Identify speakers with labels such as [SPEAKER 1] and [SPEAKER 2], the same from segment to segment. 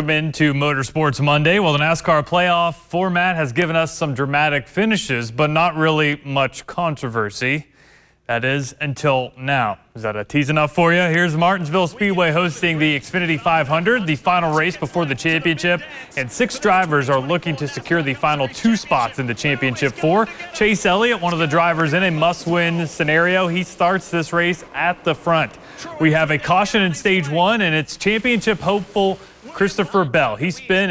[SPEAKER 1] welcome into Motorsports Monday. Well, the NASCAR playoff format has given us some dramatic finishes, but not really much controversy. That is, until now. Is that a tease enough for you? Here's Martinsville Speedway hosting the Xfinity 500, the final race before the championship, and 6 drivers are looking to secure the final 2 spots in the championship 4. Chase Elliott, one of the drivers in a must-win scenario, he starts this race at the front. We have a caution in stage 1, and it's championship hopeful Christopher Bell. He spins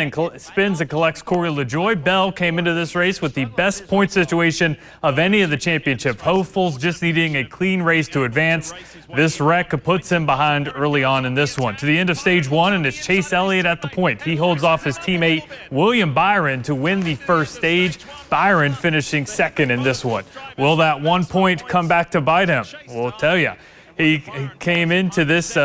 [SPEAKER 1] and collects Corey LaJoie. Bell came into this race with the best point situation of any of the championship hopefuls, just needing a clean race to advance. This wreck puts him behind early on in this one. To the end of stage 1, and it's Chase Elliott at the point. He holds off his teammate William Byron to win the first stage. Byron finishing second in this one. Will that 1 point come back to bite him? We'll tell you. He came into this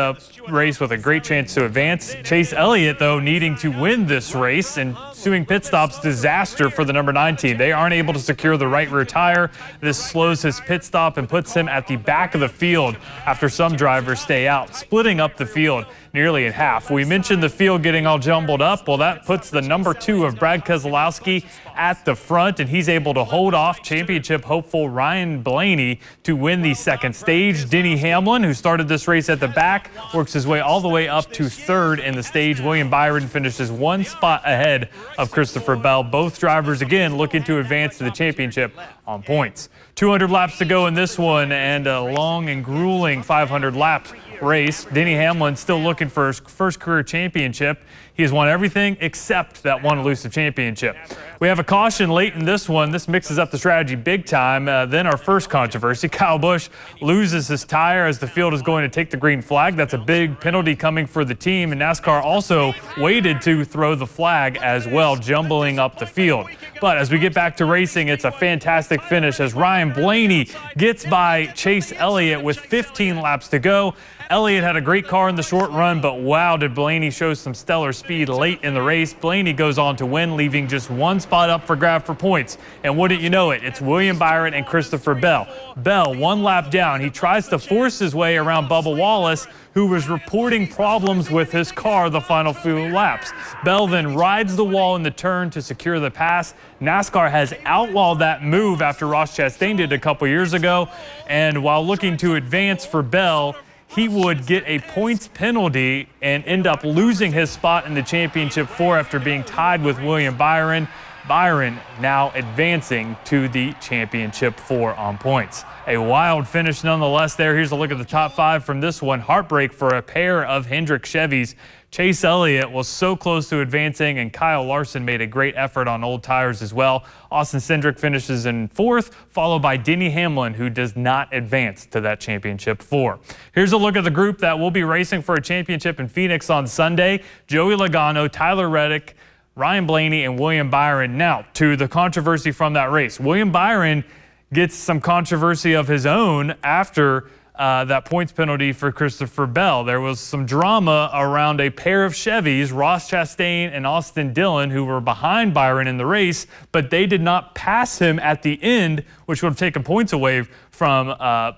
[SPEAKER 1] race with a great chance to advance. Chase Elliott, though, needing to win this race, and ensuing pit stops disaster for the number 9 team. They aren't able to secure the right rear tire. This slows his pit stop and puts him at the back of the field after some drivers stay out, splitting up the field nearly in half. We mentioned the field getting all jumbled up. Well, that puts the number 2 of Brad Keselowski at the front, and he's able to hold off championship hopeful Ryan Blaney to win the second stage. Denny Hamlin, who started this race at the back, works his way all the way up to 3rd in the stage. William Byron finishes 1 spot ahead of Christopher Bell. Both drivers, again, looking to advance to the championship on points. 200 laps to go in this one, and a long and grueling 500 laps race. Denny Hamlin still looking for his first career championship. He has won everything except that one elusive championship. We have a caution late in this one. This mixes up the strategy big time. Then our first controversy, Kyle Busch loses his tire as the field is going to take the green flag. That's a big penalty coming for the team, and NASCAR also waited to throw the flag as well, jumbling up the field. But as we get back to racing, it's a fantastic finish as Ryan Blaney gets by Chase Elliott with 15 laps to go. Elliott had a great car in the short run, but wow, did Blaney show some stellar speed late in the race. Blaney goes on to win, leaving just 1 spot up for grab for points. And wouldn't you know it, it's William Byron and Christopher Bell. Bell, 1 lap down. He tries to force his way around Bubba Wallace, who was reporting problems with his car the final few laps. Bell then rides the wall in the turn to secure the pass. NASCAR has outlawed that move after Ross Chastain did a couple years ago. And while looking to advance for Bell, he would get a points penalty and end up losing his spot in the championship 4 after being tied with William Byron. Byron now advancing to the championship 4 on points. A wild finish nonetheless there. Here's a look at the top 5 from this one. Heartbreak for a pair of Hendrick Chevys. Chase Elliott was so close to advancing, and Kyle Larson made a great effort on old tires as well. Austin Cindric finishes in 4th, followed by Denny Hamlin, who does not advance to that championship 4. Here's a look at the group that will be racing for a championship in Phoenix on Sunday. Joey Logano, Tyler Reddick, Ryan Blaney, and William Byron. Now, to the controversy from that race. William Byron gets some controversy of his own after that points penalty for Christopher Bell. There was some drama around a pair of Chevys, Ross Chastain and Austin Dillon, who were behind Byron in the race, but they did not pass him at the end, which would have taken points away from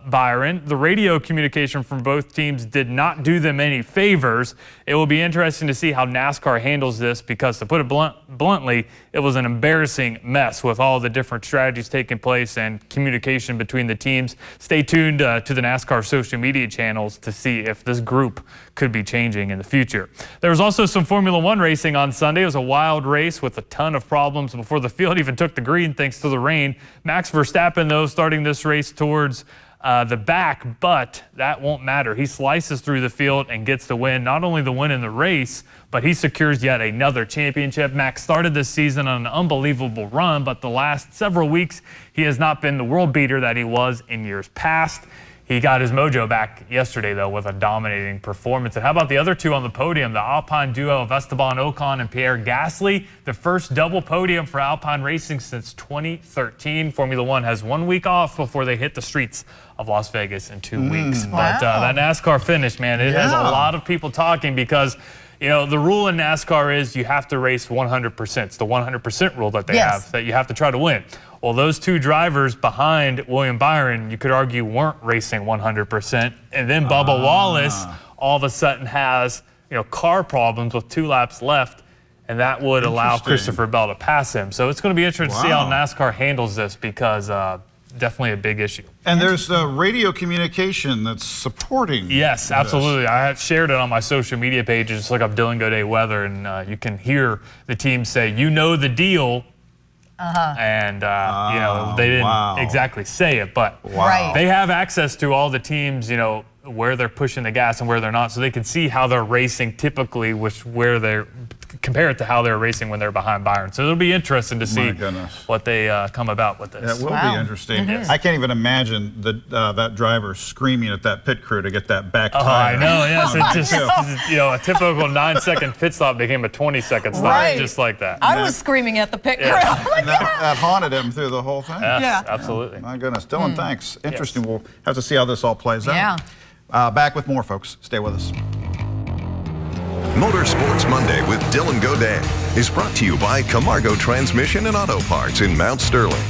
[SPEAKER 1] Byron. The radio communication from both teams did not do them any favors. It will be interesting to see how NASCAR handles this because, to put it bluntly, it was an embarrassing mess with all the different strategies taking place and communication between the teams. Stay tuned to the NASCAR social media channels to see if this group could be changing in the future. There was also some Formula One racing on Sunday. It was a wild race with a ton of problems before the field even took the green thanks to the rain. Max Verstappen, though, starting this race towards the back, but that won't matter. He slices through the field and gets the win. Not only the win in the race, but he secures yet another championship. Max started this season on an unbelievable run, but the last several weeks, he has not been the world beater that he was in years past. He got his mojo back yesterday, though, with a dominating performance. And how about the other 2 on the podium, the Alpine duo of Esteban Ocon and Pierre Gasly, the first double podium for Alpine Racing since 2013. Formula One has 1 week off before they hit the streets of Las Vegas in 2 weeks.
[SPEAKER 2] Wow.
[SPEAKER 1] But that NASCAR finish, man, it has a lot of people talking because, you know, the rule in NASCAR is you have to race 100%. It's the 100% rule that they have, that you have to try to win. Well, those 2 drivers behind William Byron, you could argue, weren't racing 100%. And then Bubba Wallace all of a sudden has, car problems with 2 laps left and that would allow Christopher Bell to pass him. So it's going to be interesting to see how NASCAR handles this, because definitely a big issue.
[SPEAKER 2] And there's radio communication that's supporting.
[SPEAKER 1] Yes, absolutely. I had shared it on my social media pages. Just look up Dylan Goday weather, and you can hear the team say, "You know the deal." And you know, they didn't exactly say it, but they have access to all the teams, you know, where they're pushing the gas and where they're not, so they can see how they're racing typically, where they're compare it to how they're racing when they're behind Byron. So it'll be interesting to see what they come about with this.
[SPEAKER 2] It will be interesting. I can't even imagine that driver screaming at that pit crew to get that back tire.
[SPEAKER 1] I know, yes. It just, you know, a typical 9-second pit stop became a 20-second stop, just like that.
[SPEAKER 3] I was screaming at the pit crew.
[SPEAKER 2] That haunted him through the whole thing.
[SPEAKER 1] Yes, absolutely.
[SPEAKER 2] My goodness. Dylan, thanks. Interesting. We'll have to see how this all plays out. Back with more, folks. Stay with us.
[SPEAKER 4] Motorsports Monday with Dylan Goday is brought to you by Camargo Transmission and Auto Parts in Mount Sterling.